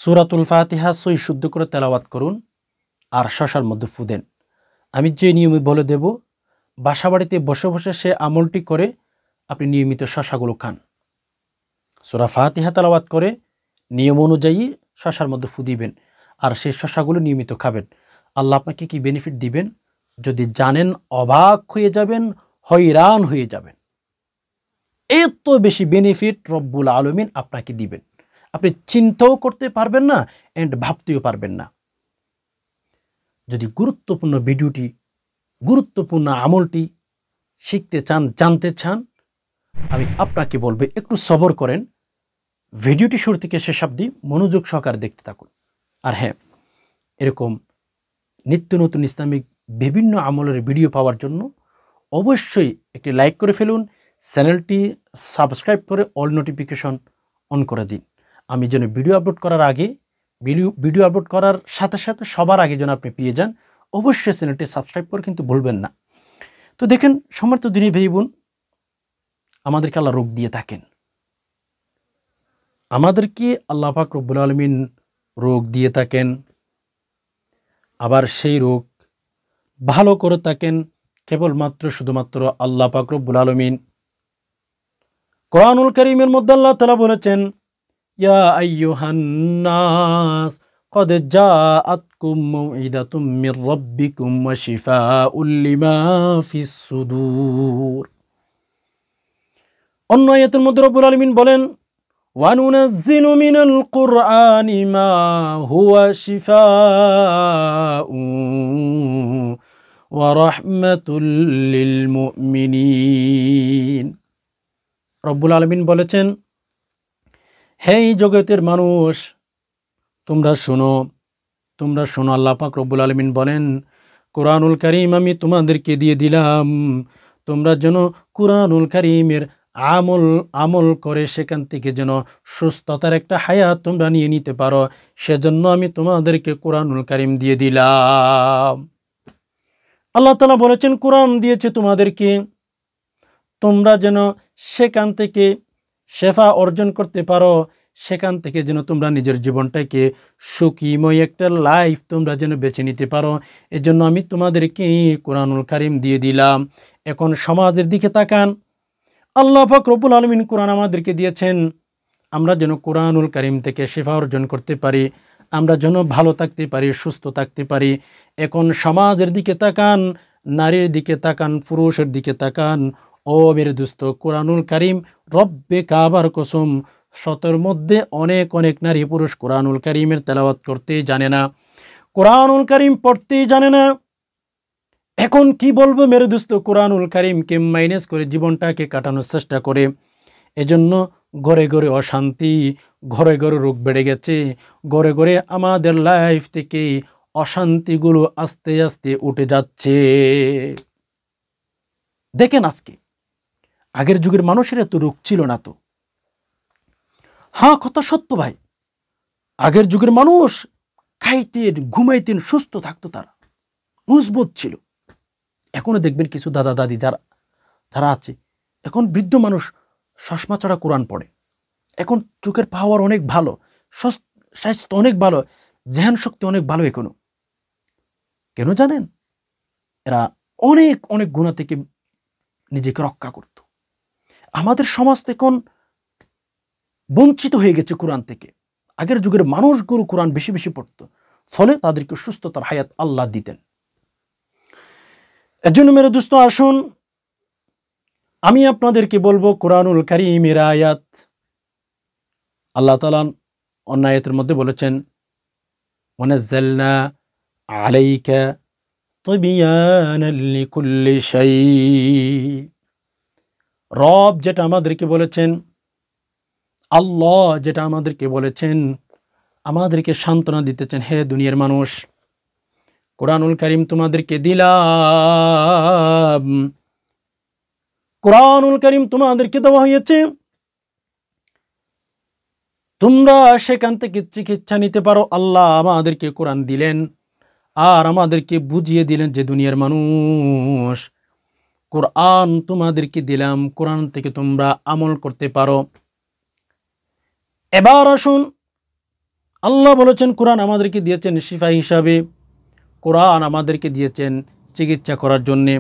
সূরাতুল ফাতিহা সই শুদ্ধ করে তেলাওয়াত করুন আর শশার মধ্যে ফু দেন। আমি যে নিয়মে বলে দেব, বাসা বাড়িতে বসে বসে সে আমলটি করে আপনি নিয়মিত শশাগুলো খান। সূরা ফাতিহা তেলাওয়াত করে নিয়ম অনুযায়ী শশার মধ্যে ফু দিবেন আর সেই শশাগুলো নিয়মিত খাবেন। আল্লাহ আপনাকে কি বেনিফিট দিবেন যদি জানেন, অবাক হয়ে যাবেন, হয়রান হয়ে যাবেন। এত বেশি বেনিফিট রব্বুল আলামিন আপনাকে দিবেন, আপনি চিন্তাও করতে পারবেন না এন্ড ভাবতেও পারবেন না। যদি গুরুত্বপূর্ণ ভিডিওটি, গুরুত্বপূর্ণ আমলটি শিখতে চান, জানতে চান, আমি আপনাকে বলবো একটু সবর করেন, ভিডিওটি শুরু থেকে শেষ অবধি মনোযোগ সহকারে দেখতে থাকুন। আর হ্যাঁ, এরকম নিত্য নতুন ইসলামিক বিভিন্ন আমলের ভিডিও পাওয়ার জন্য অবশ্যই একটি লাইক করে ফেলুন, চ্যানেলটি সাবস্ক্রাইব করে অল নোটিফিকেশন অন করে দিন। আমি যেন ভিডিও আপলোড করার আগে, ভিডিও আপলোড করার সাথে সাথে সবার আগে যেন আপনি পেয়ে যান। অবশ্যই চ্যানেলটি সাবস্ক্রাইব করে কিন্তু ভুলবেন না। তো দেখেন, সম্মানিত দিনী ভাই বোন, আমাদেরকে আল্লাহ রোগ দিয়ে থাকেন। আমাদেরকে আল্লাহ পাক রব্বুল আলামিন রোগ দিয়ে থাকেন, আবার সেই রোগ ভালো করে থাকেন কেবলমাত্র শুধুমাত্র আল্লাহ পাক রব্বুল আলামিন। কোরআনুল কারীমের মধ্যে আল্লাহ তাআলা বলেছেন, ইয়া আইয়ুহান নাস قد جاءتكم موعظة من ربكم وشفاء لما في الصدور। অন্য আয়াতের মধ্যে রব্বুল আলামিন বলেন, وَنُنَزِّلُ مِنَ الْقُرْآنِ مَا هُوَ شِفَاءٌ وَرَحْمَةٌ لِلْمُؤْمِنِينَ। রব্বুল আলামিন বলেছেন, হে জগতের মানুষ, তোমরা শোনো, তোমরা শোনো। আল্লাহ পাক রব্বুল আলামিন বলেন, কোরআনুল কারীম আমি তোমাদেরকে দিয়ে দিলাম, তোমরা যেন কোরআনুল কারীমের আমল করে সেখান থেকে যেন সুস্থতার একটা হায়াত তোমরা নিয়ে নিতে পারো, সেজন্য আমি তোমাদেরকে কোরআনুল কারীম দিয়ে দিলাম। আল্লাহ তাআলা বলেছেন, কোরআন দিয়েছে তোমাদেরকে, তোমরা যেন সেখান থেকে শেফা অর্জন করতে পারো, সেখান থেকে যেন তোমরা নিজের জীবনটাকে সুখীময় একটা লাইফ তোমরা যেন বেছে নিতে পারো, এজন্য আমি তোমাদেরকে কোরআনুল কারীম দিয়ে দিলাম। এখন সমাজের দিকে তাকান, আল্লাহ পাক রব্বুল আলামিন কোরআন আমাদেরকে দিয়েছেন, আমরা যেন কোরআনুল কারীম থেকে শিফা অর্জন করতে পারি, আমরা যেন ভালো থাকতে পারি, সুস্থ থাকতে পারি। এখন সমাজের দিকে তাকান, নারীর দিকে তাকান, পুরুষের দিকে তাকান। ও মেরে দোস্ত, কোরআনুল কারীম রব্বে কাবার কসম, শতের মধ্যে অনেক অনেক নারী পুরুষ কোরআনুল কারীমের তেলাওয়াত করতেই জানে না, কোরআনুল কারীম পড়তেই জানে না। এখন কি বলবো মেরে দোস্ত, কোরআনুল কারীমকে মাইনাস করে জীবনটাকে কাটানোর চেষ্টা করে। এজন্য ঘরে ঘরে অশান্তি, ঘরে ঘরে রোগ বেড়ে গেছে, ঘরে ঘরে আমাদের লাইফ থেকে অশান্তিগুলো আস্তে আস্তে উঠে যাচ্ছে। দেখেন, আজকে আগের যুগের মানুষের এত রোগ ছিল না তো। হ্যাঁ, কথা সত্য ভাই, আগের যুগের মানুষ খাইতেন, ঘুমাইতেন, সুস্থ থাকতো, তারা মজবুত ছিল। এখনো দেখবেন কিছু দাদা দাদি যারা আছে, এখন বৃদ্ধ মানুষ চশমা ছাড়া কোরআন পড়ে। এখন চোখের পাওয়ার অনেক ভালো, স্বাস্থ্য অনেক ভালো, জ্ঞান শক্তি অনেক ভালো। এখনো কেন জানেন? এরা অনেক অনেক গুনাহ থেকে নিজেকে রক্ষা করত। আমাদের সমাজ এখন বঞ্চিত হয়ে গেছে কোরআন থেকে। আগের যুগের মানুষগুলো কোরআন বেশি বেশি পড়ত, ফলে তাদেরকে সুস্থতার হায়াত আল্লাহ দিতেন। এজন্য মেরে দোস্ত, আসুন আমি আপনাদেরকে বলবো কোরআনুল কারীমের আয়াত। আল্লাহ তাআলা অন্য আয়াতের মধ্যে বলেছেন, ওয়ানাজ্জালনা আলাইকা তিবয়ানাল লিকুল্লি শাই। রব যেটা আমাদেরকে বলেছেন, আল্লাহ যেটা আমাদেরকে বলেছেন, আমাদেরকে সান্ত্বনা দিতেছেন, হে দুনিয়ার মানুষ, কোরআনুল কারীম তোমাদেরকে দিলাম, কোরআনুল কারীম তোমাদেরকে দেওয়া হয়েছে, তোমরা সেখান থেকে চিকিৎসা নিতে পারো। আল্লাহ আমাদেরকে কোরআন দিলেন আর আমাদেরকে বুঝিয়ে দিলেন যে দুনিয়ার মানুষ, কোরআন তোমাদেরকে দিলাম, কোরআন থেকে তোমরা আমল করতে পারো। এবার আসুন আল্লাহ বলেছেন কোরআন আমাদেরকে দিয়েছেন শিফা হিসাবে, কোরআন আমাদেরকে দিয়েছেন চিকিৎসা করার জন্যে।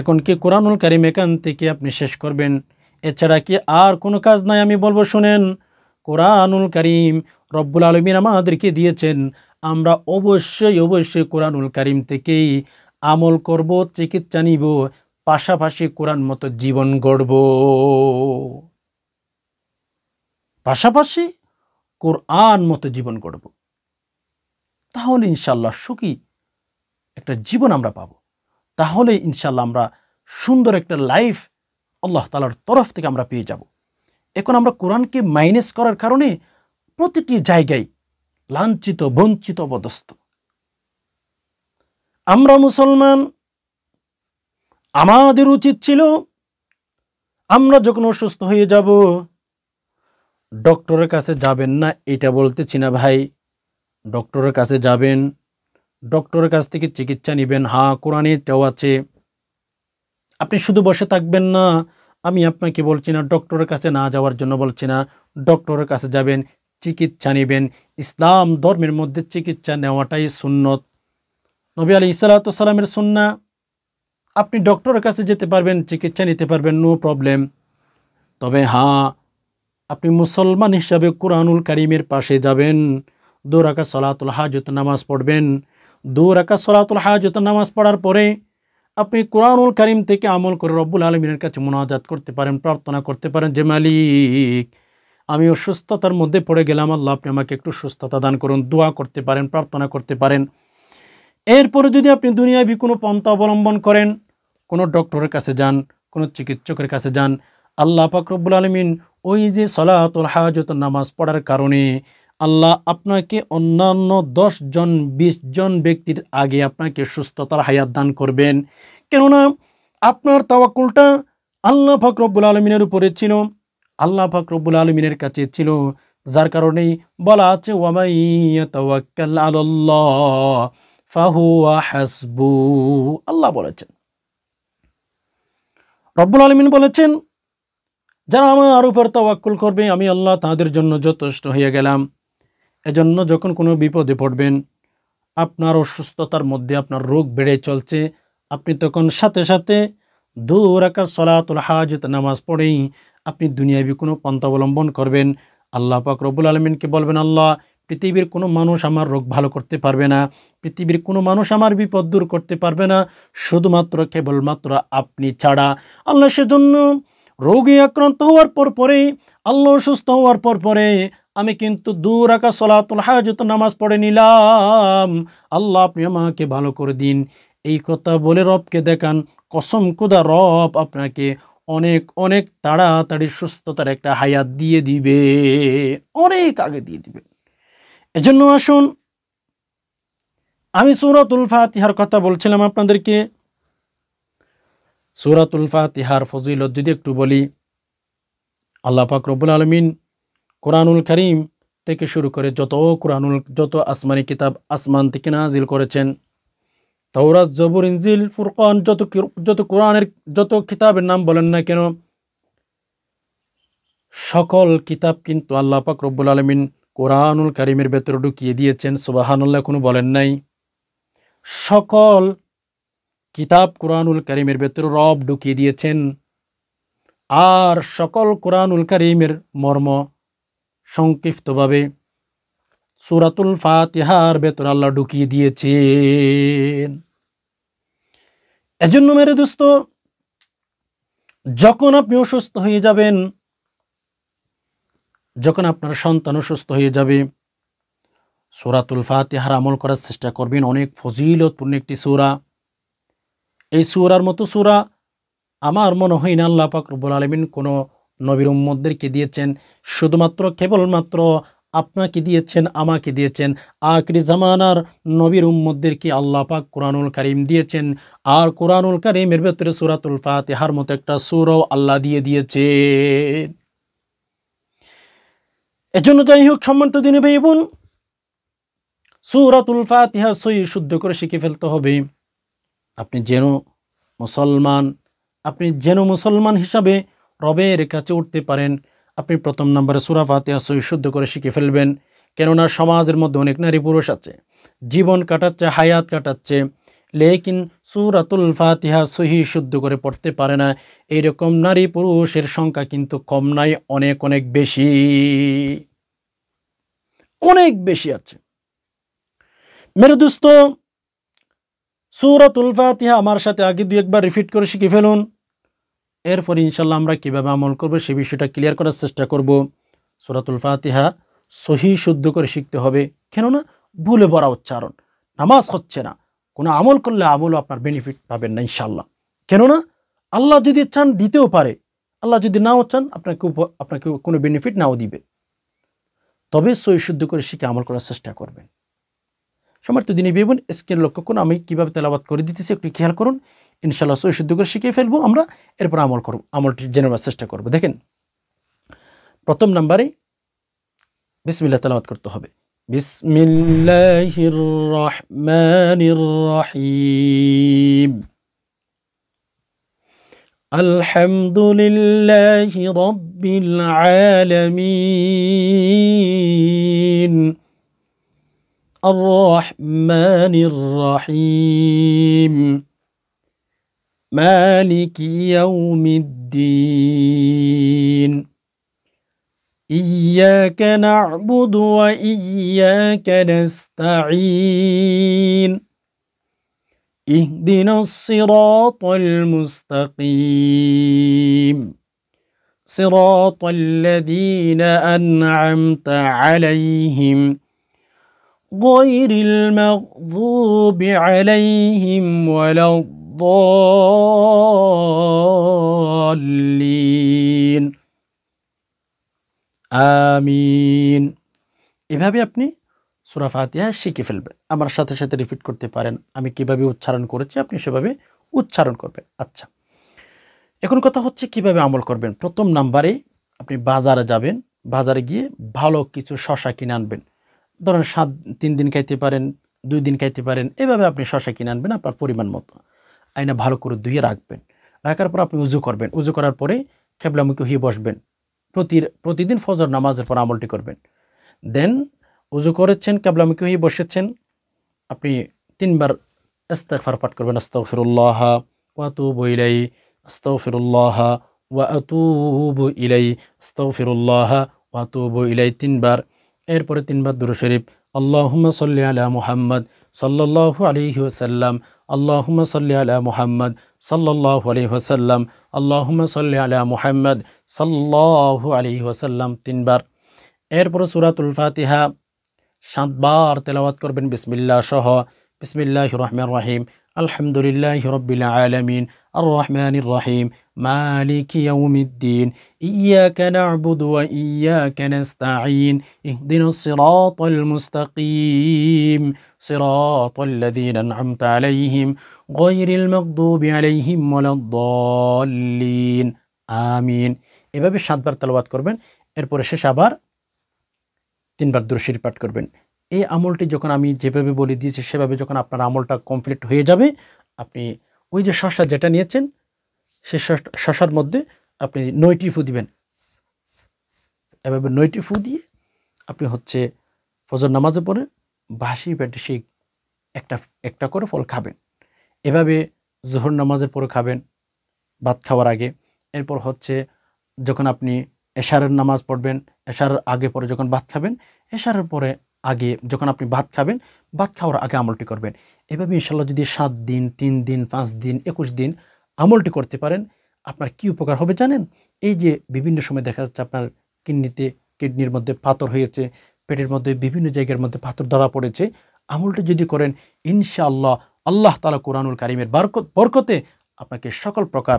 এখন কি কোরআনুল কারীম এখান থেকে আপনি শেষ করবেন? এছাড়া কি আর কোনো কাজ নাই? আমি বলবো শুনেন, কোরআনুল কারীম রব্বুল আলামিন আমাদেরকে দিয়েছেন, আমরা অবশ্যই কোরআনুল কারীম থেকেই আমল করব, চিকিৎসা নিব, পাশাপাশি কোরআন মতো জীবন গড়ব, পাশাপাশি কোরআন মতো জীবন গড়ব। তাহলে ইনশাল্লাহ সুখী একটা জীবন আমরা পাবো। তাহলে ইনশাল্লাহ আমরা সুন্দর একটা লাইফ আল্লাহ তাআলার তরফ থেকে আমরা পেয়ে যাব। এখন আমরা কোরআনকে মাইনাস করার কারণে প্রতিটি জায়গায় লাঞ্ছিত, বঞ্চিত, অপদস্থ। আমরা মুসলমান, আমাদের উচিত ছিল আমরা যখন অসুস্থ হয়ে যাব, ডক্টরের কাছে যাবেন না এটা বলতেছি না ভাই, ডক্টরের কাছে যাবেন, ডক্টরের কাছ থেকে চিকিৎসা নেবেন, হ্যাঁ কোরআনেরটাও আছে। আপনি শুধু বসে থাকবেন না, আমি আপনাকে বলছি না ডক্টরের কাছে না যাওয়ার জন্য বলছি না, ডক্টরের কাছে যাবেন, চিকিৎসা নেবেন। ইসলাম ধর্মের মধ্যে চিকিৎসা নেওয়াটাই সুন্নত, নবী আলাইহিস সালাতু ওয়াস সালামের সুন্নাহ। আপনি ডক্টরের কাছে যেতে পারবেন, চিকিৎসা নিতে পারবেন, নো প্রবলেম। তবে হ্যাঁ, আপনি মুসলমান হিসাবে কোরআনুল কারীমের পাশে যাবেন, 2 রাকাত সালাতুল হাজত নামাজ পড়বেন। 2 রাকাত সালাতুল হাজত নামাজ পড়ার পরে আপনি কোরআনুল কারীম থেকে আমল করে রব্বুল আলামিনের কাছে মুনাজাত করতে পারেন, প্রার্থনা করতে পারেন যে মালিক, আমি অসুস্থতার মধ্যে পড়ে গেলাম, আল্লাহ আপনি আমাকে একটু সুস্থতা দান করুন, দোয়া করতে পারেন, প্রার্থনা করতে পারেন। এরপরে যদি আপনি দুনিয়াবি কোনো পন্থা অবলম্বন করেন, কোনো ডক্টরের কাছে যান, কোনো চিকিৎসকের কাছে যান, আল্লাহ পাক রব্বুল আলামিন ওই যে সলাতুল হাজত নামাজ পড়ার কারণে আল্লাহ আপনাকে অন্যান্য 10 জন 20 জন ব্যক্তির আগে আপনাকে সুস্থতার হায়াত দান করবেন। কেননা আপনার তাওয়াক্কুলটা আল্লাহ পাক রব্বুল আলামিনের উপরে ছিল, আল্লাহ পাক রব্বুল আলামিনের কাছে ছিল, যার কারণেই বলা আছে ওয়ামাই ইয়াতাওয়াক্কাল আলাল্লাহ ফাহুয়া হাসবু। আল্লাহ বলেছেন, রব্বুল আলামিন বলেছেন, যারা আমার উপর তাওয়াক্কুল করবে আমি আল্লাহ তাদের জন্য যথেষ্ট হয়ে গেলাম। এজন্য যখন কোনো বিপদে পড়বেন, আপনার অসুস্থতার মধ্যে আপনার রোগ বেড়ে চলছে, আপনি তখন সাথে সাথে 2 রাকাত সালাতুল হাজত নামাজ পড়েই আপনি দুনিয়াবি কোনো পন্থা অবলম্বন করবেন। আল্লাহ পাক রব্বুল আলামিনকে বলবেন, আল্লাহ পৃথিবীর কোনো মানুষ আমার রোগ ভালো করতে পারবে না, পৃথিবীর কোনো মানুষ আমার বিপদ দূর করতে পারবে না, শুধুমাত্র কেবলমাত্র আপনি ছাড়া। আল্লাহ সেজন্য রোগে আক্রান্ত হওয়ার পরে, আল্লাহ সুস্থ হওয়ার পরে আমি কিন্তু 2 রাকাত সালাতুল হাজত নামাজ পড়ে নিলাম, আল্লাহ আপনি আমাকে ভালো করে দিন। এই কথা বলে রবকে দেখান, কসম খোদা রব আপনাকে অনেক অনেক তাড়াতাড়ি সুস্থতার একটা হায়াত দিয়ে দিবে, অনেক আগে দিয়ে দিবে। এজন্য আসুন, আমি সূরাতুল ফাতিহার কথা বলছিলাম আপনাদেরকে। সূরাতুল ফাতিহার ফজিলত যদি একটু বলি, আল্লাহ পাক রব্বুল আলামিন কোরআনুল কারীম থেকে শুরু করে যত আসমানি কিতাব আসমান থেকে নাজিল করেছেন, তাওরাত, জবুর, ইনজিল, ফুরকান, যত কোরআনের যত কিতাবের নাম বলেন না কেন, সকল কিতাব কিন্তু আল্লাহ পাক রব্বুল আলামিন কোরআনুল কারীমের ভেতরে ঢুকিয়ে দিয়েছেন। সুবহানাল্লাহ, কোনো বলেন নাই। সকল কিতাব কোরআনুল কারীমের ভেতরে রব ঢুকিয়ে দিয়েছেন, আর সকল কোরআনুল কারীমের মর্ম সংক্ষিপ্তভাবে সূরাতুল ফাতিহার ভেতরে আল্লাহ ঢুকিয়ে দিয়েছেন। এজন্য মেরে দোস্ত, যখন আপনি অসুস্থ হয়ে যাবেন, যখন আপনার সন্তান অসুস্থ হয়ে যাবে, সূরাতুল ফাতিহার আমল করার চেষ্টা করবেন। অনেক ফজিলতপূর্ণ একটি সূরা। এই সূরার মতো সূরা আমার মনে হয় না আল্লাহ পাক রব্বুল আলামিন কোনো নবীর উম্মতদেরকে দিয়েছেন। শুধুমাত্র কেবলমাত্র আপনাকে দিয়েছেন, আমাকে দিয়েছেন, আখিরি জামানার নবীর উম্মতদেরকে আল্লাহ পাক কোরআনুল কারীম দিয়েছেন। আর কোরআনুল কারীমের ভেতরে সূরাতুল ফাতিহার মতো একটা সূরাও আল্লাহ দিয়ে দিয়েছেন। এজন্য যাই হোক, সম্মানিত দিনী ভাই বোন, সূরাতুল ফাতিহা সহি শুদ্ধ করে শিখে ফেলতে হবে। আপনি যেন মুসলমান হিসাবে রবের কাছে উঠতে পারেন, আপনি প্রথম নম্বরে সূরা ফাতিহা সহি শুদ্ধ করে শিখে ফেলবেন। কেননা সমাজের মধ্যে অনেক নারী পুরুষ আছে, জীবন কাটাচ্ছে, হায়াত কাটাচ্ছে, লেকিন সূরাতুল ফাতিহা সহি শুদ্ধ করে পড়তে পারে না। এইরকম নারী পুরুষের সংখ্যা কিন্তু কম নাই, অনেক অনেক বেশি, অনেক বেশি আছে। মেরে দোস্ত, সূরাতুল ফাতিহা আমার সাথে আগে 2-1 বার রিপিট করে শিখে ফেলুন। এরপর ইনশাল্লাহ আমরা কিভাবে আমল করব সেই বিষয়টা ক্লিয়ার করার চেষ্টা করব। সূরাতুল ফাতিহা সহি শুদ্ধ করে শিখতে হবে, কেননা ভুলে ভরা উচ্চারণ, নামাজ হচ্ছে না, কোনো আমল করলে আমলও আপনার বেনিফিট পাবেন না ইনশাল্লাহ। কেননা আল্লাহ যদি চান দিতেও পারে, আল্লাহ যদি নাও চান আপনাকে কোনো বেনিফিট নাও দিবে। তবে সহি শুদ্ধ করে শিখে আমল করার চেষ্টা করবেন। সম্মানিত দিনী ভাই বোন, স্ক্রিন লক্ষ্য করুন, আমি কিভাবে তেলাওয়াত করে দিতেছি একটু খেয়াল করুন। ইনশাআল্লাহ সহি শুদ্ধ করে শিখে ফেলবো আমরা, এরপর আমলটি জেনে নেওয়ার চেষ্টা করব। দেখেন, প্রথম নাম্বারে বিসমিল্লাহ তেলাওয়াত করতে হবে। বিসমিল্লাহির রহমানির রহিম। আলহামদুলিল্লাহি রাব্বিল আলামিন الرحمن الرحيم مالك يوم الدين إياك نعبد وإياك نستعين اهدنا الصراط المستقيم صراط الذين أنعمت عليهم غير المغضوب عليهم ولا الضالين আমিন। এভাবে আপনি সূরা ফাতিহা শিখে ফেলবেন। আমার সাথে সাথে রিপিট করতে পারেন। আমি কিভাবে উচ্চারণ করেছি আপনি সেভাবে উচ্চারণ করবেন। আচ্ছা, এখন কথা হচ্ছে কিভাবে আমল করবেন। প্রথম নাম্বারে আপনি বাজারে যাবেন, বাজারে গিয়ে ভালো কিছু শসা কিনে আনবেন। ধরেন 3 দিন খাইতে পারেন, 2 দিন খাইতে পারেন, এভাবে আপনি শসা কিনে আনবেন আপনার পরিমাণ মতো। আইনা ভালো করে ধুয়ে রাখবেন। রাখার পর আপনি উজু করবেন। উজু করার পরে কিবলামুখী হয়ে বসবেন। প্রতিদিন ফজর নামাজের পর আমলটি করবেন। দেন উজু করেছেন, কিবলামুখী হয়ে বসেছেন, আপনি 3 বার ইস্তিগফার পাঠ করবেন। আস্তাগফিরুল্লাহ ওয়া আতুবু ইলাইহি, আস্তাগফিরুল্লাহ ওয়া আতুবু ইলাইহি, আস্তাগফিরুল্লাহ ওয়া আতুবু ইলাইহি 3 বার। এরপরে 3 বার দুরূদ শরীফ, আল্লাহুম্মা সাল্লি আলা মুহাম্মদ সাল্লাল্লাহু আলাইহি ওয়াসাল্লাম, আল্লাহুম্মা সাল্লি আলা মুহাম্মদ সাল্লাল্লাহু আলাইহি ওয়াসাল্লাম, আল্লাহুম্মা সাল্লি আলা মুহাম্মদ সাল্লাল্লাহু আলাইহি ওয়াসাল্লাম 3 বার। এরপরে সূরাতুল ফাতিহা 7 বার তেলাওয়াত করবেন বিসমিল্লাহ সহ। বিসমিল্লাহির রহমানির রহিম, আলহামদুলিল্লাহি রাব্বিল আলামিন আর রহমানির রহিম মালিকি ইয়াউমিদ্দিন ইয়াকা না'বুদু ওয়া ইয়াকা নাস্তাঈন ইহদিনাস সিরাতাল মুস্তাকিম সিরাতাল লাযীনা আন'আমতা আলাইহিম গায়রিল মাগদুবি আলাইহিম ওয়ালাদ-দাল্লিন আমিন। এভাবে 7 বার তেলাওয়াত করবেন। এরপরে শেষ আবার 3 বার দুরূদ শরীফ পাঠ করবেন। এই আমলটি যখন আমি যেভাবে বলে দিয়েছি সেভাবে যখন আপনার আমলটা কমপ্লিট হয়ে যাবে, আপনি ওই যে শসা যেটা নিয়েছেন সেই শসার মধ্যে আপনি 9টি ফু দিবেন। এভাবে 9টি ফু দিয়ে আপনি হচ্ছে ফজর নামাজের পরে বাসি পেটে সেই একটা করে ফল খাবেন। এভাবে জোহর নামাজের পরে খাবেন, ভাত খাওয়ার আগে। এরপর হচ্ছে যখন আপনি এশারের নামাজ পড়বেন, এশারের আগে পরে যখন ভাত খাবেন, এশারের পরে আগে যখন আপনি ভাত খাবেন, ভাত খাওয়ার আগে আমলটি করবেন। এভাবে ইনশাআল্লাহ যদি 7 দিন, 3 দিন, 5 দিন, 21 দিন আমলটি করতে পারেন, আপনার কি উপকার হবে জানেন? এই যে বিভিন্ন সময় দেখা যাচ্ছে আপনার কিডনির মধ্যে পাথর হয়েছে, পেটের মধ্যে বিভিন্ন জায়গার মধ্যে পাথর ধরা পড়েছে, আমলটি যদি করেন ইনশাআল্লাহ আল্লাহ তাআলা কোরআনুল কারীমের বরকতে আপনাকে সকল প্রকার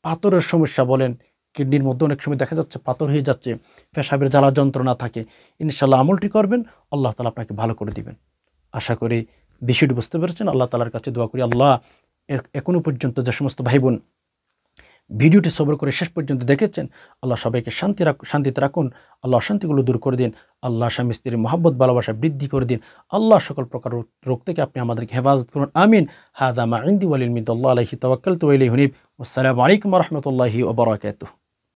পাথরের সমস্যা বলেন, কিডনির মধ্যে অনেক সময় দেখা যাচ্ছে পাথর হয়ে যাচ্ছে, পেশাবের জ্বালা যন্ত্রণা থাকে, ইনশাআল্লাহ আমলটি করবেন, আল্লাহ তাআলা আপনাকে ভালো করে দিবেন। আশা করি বিষয়টি বুঝতে পেরেছেন। আল্লাহ তাআলার কাছে দোয়া করি, আল্লাহ এখনো পর্যন্ত যে সমস্ত ভাই বোন ভিডিওটি সবর করে শেষ পর্যন্ত দেখেছেন, আল্লাহ সবাইকে শান্তিতে রাখুন, আল্লাহ অশান্তিগুলো দূর করে দিন, আল্লাহ স্বামী স্ত্রীর মহব্বত ভালোবাসা বৃদ্ধি করে দিন, আল্লাহ সকল প্রকার রোগ থেকে আপনি আমাদেরকে হেফাজত করুন। আমিন। হাদা মা ইনদি ওয়াল ইলমি, আল্লাহ আলাইহি তাওয়াক্কালতু ওয়া ইলাইহি উনীব। আসসালামু আলাইকুম ওয়া রাহমাতুল্লাহি ওয়া বারাকাতুহু।